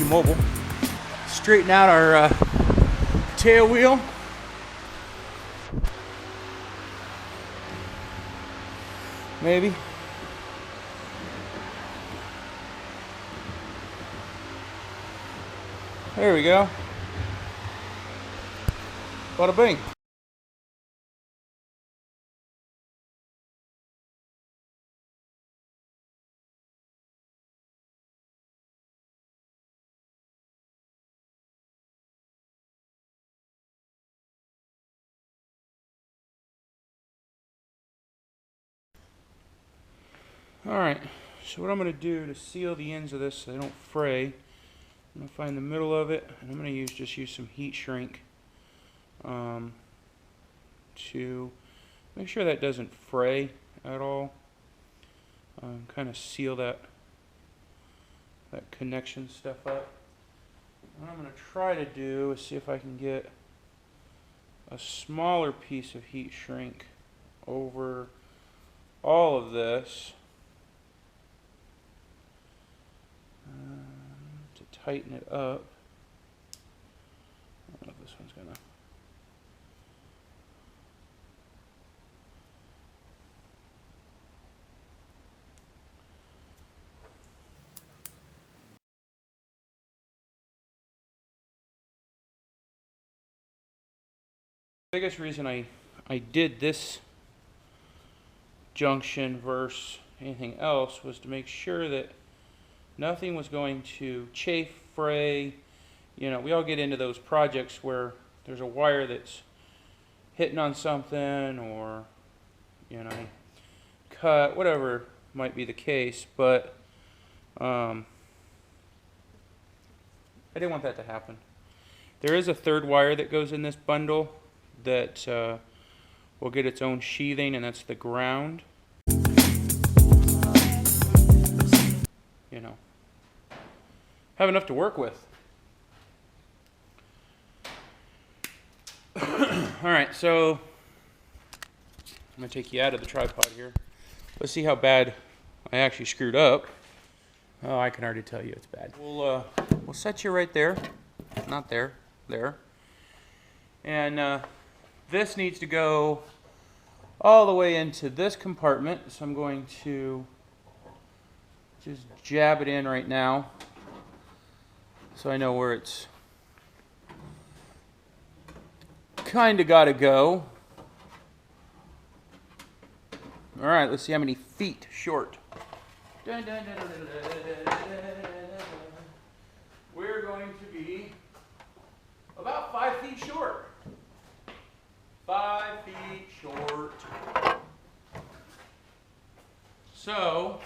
Mobile. Straighten out our tail wheel. Maybe. There we go. Bada bing. Alright, so what I'm going to do to seal the ends of this so they don't fray, I'm going to find the middle of it, and I'm going to just use some heat shrink to make sure that doesn't fray at all. Kind of seal that connection stuff up. What I'm going to try to do is see if I can get a smaller piece of heat shrink over all of this to tighten it up. I don't know if this one's gonna. The biggest reason I did this junction versus anything else was to make sure that nothing was going to chafe, fray. You know, we all get into those projects where there's a wire that's hitting on something or, you know, cut, whatever might be the case, but I didn't want that to happen. There is a third wire that goes in this bundle that will get its own sheathing, and that's the ground. You know, have enough to work with. Alright, so I'm going to take you out of the tripod here. Let's see how bad I actually screwed up. Oh, I can already tell you it's bad. We'll set you right there. Not there. There. And this needs to go all the way into this compartment. So I'm going to just jab it in right now so I know where it's kind of got to go. All right, let's see how many feet short. We're going to be about 5 feet short. 5 feet short. So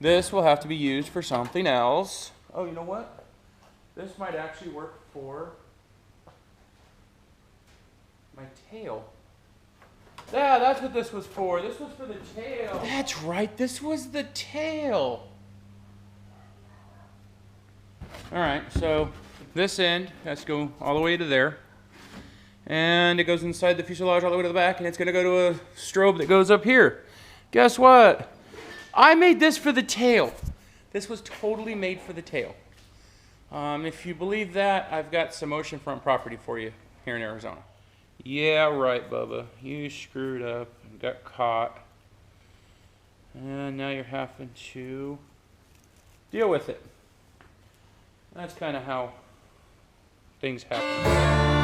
this will have to be used for something else. Oh, you know what? This might actually work for my tail. Yeah, that's what this was for. This was for the tail. That's right. This was the tail. All right, so this end has to go all the way to there. And it goes inside the fuselage all the way to the back, and it's going to go to a strobe that goes up here. Guess what? I made this for the tail. This was totally made for the tail. If you believe that, I've got some oceanfront property for you here in Arizona. Yeah, right, Bubba. You screwed up and got caught. And now you're having to deal with it. That's kind of how things happen.